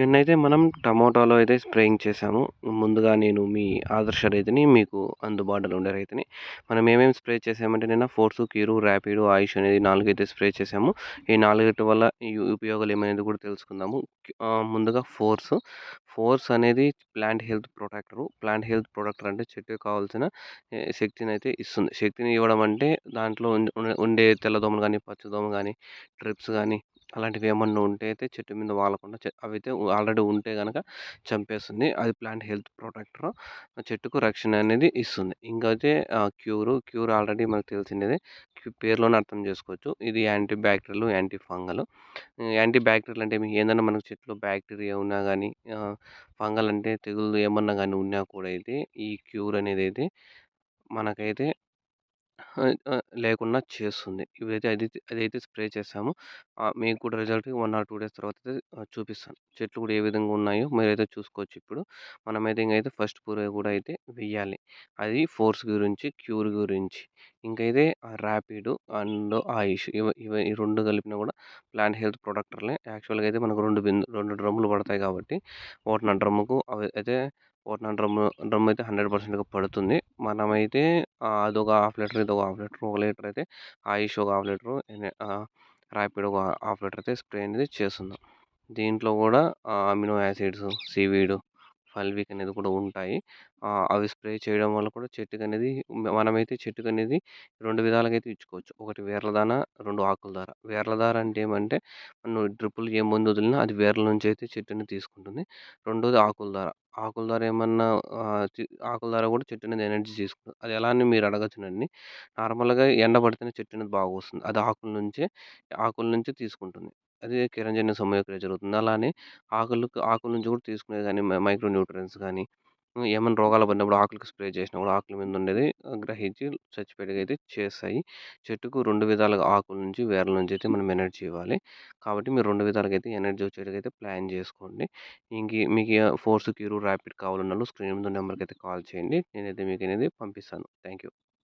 నిన్నైతే మనం టమోటాలో అయితే స్ప్రేయింగ్ చేశాము. ముందుగా నేను మీ ఆదర్శ రైతుని, మీకు అందుబాటులో ఉండే రైతుని. మనం ఏమేమి స్ప్రే చేసామంటే నిన్న ఫోర్సు, క్యూరు, ర్యాపిడో, ఆయుష్ అనేది 4 అయితే స్ప్రే చేశాము. ఈ 4 వల్ల ఈ ఉపయోగాలు ఏమనేది కూడా తెలుసుకుందాము. ముందుగా ఫోర్స్ అనేది plant health protector. Plant health protector అంటే చెట్టుకి కావాల్సిన శక్తినైతే ఇస్తుంది. శక్తిని ఇవ్వడం అంటే దాంట్లో ఉండే తెల్లదోమలు గానీ, పచ్చదోమ గానీ, ట్రిప్స్ గానీ అలాంటివి ఏమన్నా ఉంటే అయితే చెట్టు మీద వాలకుండా అవైతే ఆల్రెడీ ఉంటే గనక చంపేస్తుంది. అది ప్లాంట్ హెల్త్ ప్రొటెక్టర్. చెట్టుకు రక్షణ అనేది ఇస్తుంది. ఇంకైతే క్యూర్ ఆల్రెడీ మనకు తెలిసిందేదే. పేరులోనే అర్థం చేసుకోవచ్చు. ఇది anti bacterial, anti fungal. Anti bacterial అంటే ఏందన్నా మనకు చెట్లో బ్యాక్టీరియా ఉన్నా గానీ, ఫంగల్ అంటే తెగుళ్ళు ఏమన్నా గానీ ఉన్నా కూడా అయితే ఈ క్యూర్ అనేదైతే మనకైతే లేకుండా చేస్తుంది. అదైతే స్ప్రే చేశాము. మీకు కూడా రిజల్ట్ 1 ఆర్ 2 డేస్ తర్వాత అయితే చూపిస్తాను. చెట్లు కూడా ఏ విధంగా ఉన్నాయో మీరైతే చూసుకోవచ్చు ఇప్పుడు. మనమైతే ఇంకైతే ఫస్ట్ పూర కూడా అయితే వెయ్యాలి. అది ఫోర్స్ గురించి, క్యూర్ గురించి. ఇంకైతే ర్యాపిడ్ అండ్ ఆయుష్ ఈ 2 కలిపినా కూడా ప్లాంట్ హెల్త్ ప్రొటెక్టర్‌లే. యాక్చువల్‌గా అయితే మనకు 2 డ్రమ్ములు పడతాయి కాబట్టి ఒకటిన్నర డ్రమ్ముకు అవి అయితే ఒకటిన్నర డ్రమ్ అయితే 100%గా పడుతుంది. మనమైతే అదొక హాఫ్ లీటర్, ఇదొక హాఫ్ లీటర్. ఒక లీటర్ అయితే ఆయుష్ ఒక హాఫ్ లీటరు, ర్యాపిడ్ ఒక హాఫ్ లీటర్ అయితే స్ప్రే అనేది చేస్తున్నాం. దీంట్లో కూడా అమినో యాసిడ్స్, సీవీడ్, ఫల్విక్ అనేది కూడా ఉంటాయి. అవి స్ప్రే చేయడం వల్ల కూడా చెట్టుకనేది మనమైతే చెట్టుకనేది 2 విధాలుగా అయితే ఇచ్చుకోవచ్చు. ఒకటి వేర్ల దాన, 2 ఆకుల దార. వేర్ల దార అంటే ఏమంటే నువ్వు డ్రిప్పులు ఏ మందు వదిలినా అది వేర్ల నుంచి అయితే చెట్టుని తీసుకుంటుంది. రెండోది ఆకుల దార. ఆకుల దార ఏమన్నా ఆహ్, చి ఆకుల దార కూడా చెట్టు అనేది ఎనర్జీ తీసుకుంటుంది. అది ఎలా అని మీరు అడగొచ్చు నన్ని. నార్మల్‌గా ఎండ పడితేనే చెట్టు అనేది బాగా వస్తుంది. అది ఆకుల నుంచే తీసుకుంటుంది. అది కిరణజన్య సంయోగక్రియ జరుగుతుంది. అలానే ఆకుల నుంచి కూడా తీసుకునేది గానీ మైక్రో న్యూట్రియన్స్ గానీ, ఏమన్నా రోగాలు పడినప్పుడు ఆకులకి స్ప్రే చేసినప్పుడు ఆకుల మీద ఉండేది గ్రహించి చచ్చిపోయేలాగైతే చేస్తాయి. చెట్టుకు 2 విధాలుగా ఆకుల నుంచి, వేర్ల నుంచి అయితే మనం ఎనర్జీ ఇవ్వాలి. కాబట్టి మీరు 2 విధాలుగా అయితే ఎనర్జీ వచ్చేలాగైతే ప్లాన్ చేసుకోండి. మీకు ఫోర్స్, క్యూర్, ర్యాపిడ్ కావాలన్నోళ్ళు స్క్రీన్ మీద ఉన్న నెంబర్‌కైతే కాల్ చేయండి. నేనైతే మీకనేది పంపిస్తాను. Thank you.